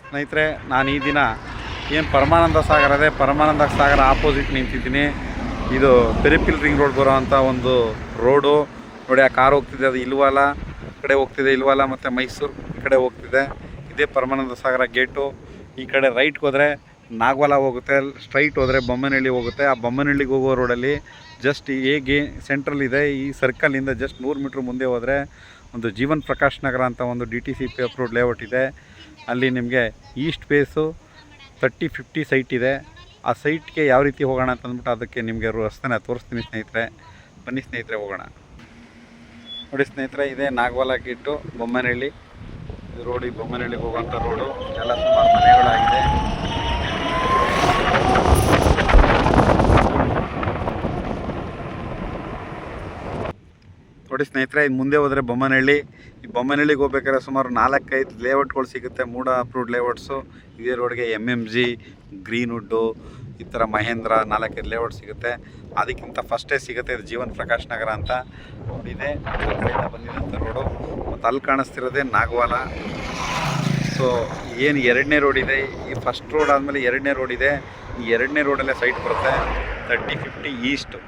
ಸ್ನೇಹಿತರೆ, ನಾನು ಈ ದಿನ ಏನು ಪರಮಾನಂದ ಸಾಗರ ಇದೆ, ಪರಮಾನಂದ ಸಾಗರ ಆಪೋಸಿಟ್ ನಿಂತಿದ್ದೀನಿ. ಇದು ಪೆರಿಪಿಲ್ ರಿಂಗ್ ರೋಡ್ ಬರೋ ಅಂಥ ಒಂದು ರೋಡು ನೋಡಿ. ಆ ಕಾರ್ ಹೋಗ್ತಿದೆ, ಅದು ಇಲ್ವಾಲ ಕಡೆ ಹೋಗ್ತಿದೆ, ಇಲ್ವಾಲ ಮತ್ತು ಮೈಸೂರು ಕಡೆ ಹೋಗ್ತಿದೆ. ಇದೇ ಪರಮಾನಂದ ಸಾಗರ ಗೇಟು. ಈ ಕಡೆ ರೈಟ್ಗೆ ಹೋದರೆ ನಾಗವಾಲ ಹೋಗುತ್ತೆ, ಸ್ಟ್ರೈಟ್ ಹೋದರೆ ಬೊಮ್ಮನಹಳ್ಳಿ ಹೋಗುತ್ತೆ. ಆ ಬೊಮ್ಮನಹಳ್ಳಿಗೆ ಹೋಗೋ ರೋಡಲ್ಲಿ ಜಸ್ಟ್ ಹೇಗೆ ಸೆಂಟ್ರಲ್ ಇದೆ, ಈ ಸರ್ಕಲಿಂದ ಜಸ್ಟ್ 100 ಮೀಟ್ರ್ ಮುಂದೆ ಹೋದರೆ ಒಂದು ಜೀವನ್ ಪ್ರಕಾಶ್ ನಗರ ಅಂತ ಒಂದು DTCP ಅಪ್ರೂವ್ಡ್ ಲೇಔಟ್ ಇದೆ. ಅಲ್ಲಿ ನಿಮಗೆ ಈಸ್ಟ್ ಫೇಸು 30-50 ಸೈಟ್ ಇದೆ. ಆ ಸೈಟ್ಗೆ ಯಾವ ರೀತಿ ಹೋಗೋಣ ಅಂತ ಅಂದ್ಬಿಟ್ಟು ಅದಕ್ಕೆ ನಿಮಗೆ ರಸ್ತೆನ ತೋರಿಸ್ತೀನಿ ಸ್ನೇಹಿತರೆ. ಬನ್ನಿ ಸ್ನೇಹಿತರೆ, ಹೋಗೋಣ. ನೋಡಿ ಸ್ನೇಹಿತರೆ, ಇದೇ ನಾಗವಾಲ ಗೇಟು, ಬೊಮ್ಮನಹಳ್ಳಿ ರೋಡ್. ಈ ಬೊಮ್ಮನಹಳ್ಳಿಗೆ ಹೋಗುವಂಥ ರೋಡು ಎಲ್ಲ ಸುಮಾರು ಮನೆಗಳಾಗಿದೆ. ನೋಡಿ ಸ್ನೇಹಿತರೆ, ಇದು ಮುಂದೆ ಹೋದರೆ ಬೊಮ್ಮನಹಳ್ಳಿ. ಈ ಬೊಮ್ಮನಹಳ್ಳಿಗೆ ಹೋಗ್ಬೇಕಾದ್ರೆ ಸುಮಾರು 4-5 ಲೇಔಟ್ಗಳು ಸಿಗುತ್ತೆ, ಮೂಡ ಅಪ್ರೂವ್ಡ್ ಲೇಔಟ್ಸು. ಇದೇ ರೋಡ್ಗೆ MMG, ಗ್ರೀನ್ವುಡ್ಡು, ಈ ಥರ ಮಹೇಂದ್ರ 4-5 ಲೇಔಟ್ ಸಿಗುತ್ತೆ. ಅದಕ್ಕಿಂತ ಫಸ್ಟೇ ಸಿಗುತ್ತೆ ಇದು ಜೀವನ್ ಪ್ರಕಾಶ್ ನಗರ ಅಂತ ನೋಡಿದೆ. ಆ ಕಡೆಯಿಂದ ಬಂದಿದ್ದಂಥ ರೋಡು. ಮತ್ತು ಅಲ್ಲಿ ಕಾಣಿಸ್ತಿರೋದೇ ನಾಗವಾಲ. ಸೊ ಏನು 2ನೇ ರೋಡ್ ಇದೆ, ಈ ಫಸ್ಟ್ ರೋಡ್ ಆದಮೇಲೆ 2ನೇ ರೋಡ್ ಇದೆ. ಈ 2ನೇ ರೋಡಲ್ಲೇ ಸೈಟ್ ಬರುತ್ತೆ 30-50 ಈಸ್ಟು.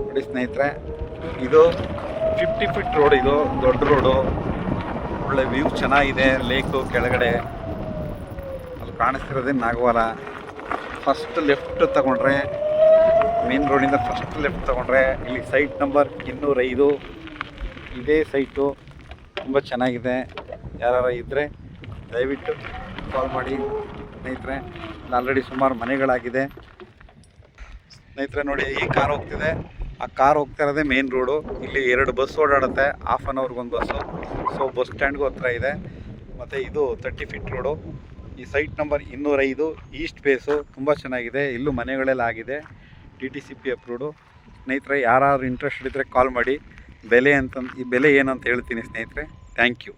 ನೋಡಿ ಸ್ನೇಹಿತರೆ, ಇದು 50 ಫೀಟ್ ರೋಡ್. ಇದು ದೊಡ್ಡ ರೋಡು, ಒಳ್ಳೆ ವ್ಯೂ ಚೆನ್ನಾಗಿದೆ. ಲೇಕು ಕೆಳಗಡೆ ಅಲ್ಲಿ ಕಾಣಿಸ್ತಿರೋದೇ ನಾಗವಾಲ. ಫಸ್ಟ್ ಲೆಫ್ಟ್ ತಗೊಂಡ್ರೆ, ಮೇನ್ ರೋಡಿಂದ ಫಸ್ಟ್ ಲೆಫ್ಟ್ ತಗೊಂಡ್ರೆ ಇಲ್ಲಿ ಸೈಟ್ ನಂಬರ್ 205. ಇದೇ ಸೈಟು ತುಂಬ ಚೆನ್ನಾಗಿದೆ. ಯಾರು ಇದ್ದರೆ ದಯವಿಟ್ಟು ಕಾಲ್ ಮಾಡಿ ಸ್ನೇಹಿತರೆ. ಇಲ್ಲಿ ಆಲ್ರೆಡಿ ಸುಮಾರು ಮನೆಗಳಾಗಿದೆ ಸ್ನೇಹಿತರೆ. ನೋಡಿ, ಈ ಕಾರ್ ಹೋಗ್ತಿದೆ, ಆ ಕಾರ್ ಹೋಗ್ತಾ ಇರೋದೇ ಮೇನ್ ರೋಡು. ಇಲ್ಲಿ 2 ಬಸ್ ಓಡಾಡುತ್ತೆ, ಹಾಫ್ ಆನ್ ಅವರ್ಗೆ ಒಂದು ಬಸ್ಸು. ಸೊ ಬಸ್ ಸ್ಟ್ಯಾಂಡ್ಗೂ ಹತ್ರ ಇದೆ. ಮತ್ತು ಇದು 30 ಫೀಟ್ ರೋಡು. ಈ ಸೈಟ್ ನಂಬರ್ 205 ಈಸ್ಟ್ ಫೇಸು ತುಂಬ ಚೆನ್ನಾಗಿದೆ. ಇಲ್ಲೂ ಮನೆಗಳೆಲ್ಲ ಆಗಿದೆ, DTCP ಅಪ್ರೂವ್ಡು. ಸ್ನೇಹಿತರೆ, ಯಾರಾದ್ರು ಇಂಟ್ರೆಸ್ಟ್ ಇದ್ದರೆ ಕಾಲ್ ಮಾಡಿ. ಈ ಬೆಲೆ ಏನಂತ ಹೇಳ್ತೀನಿ ಸ್ನೇಹಿತರೆ. Thank you.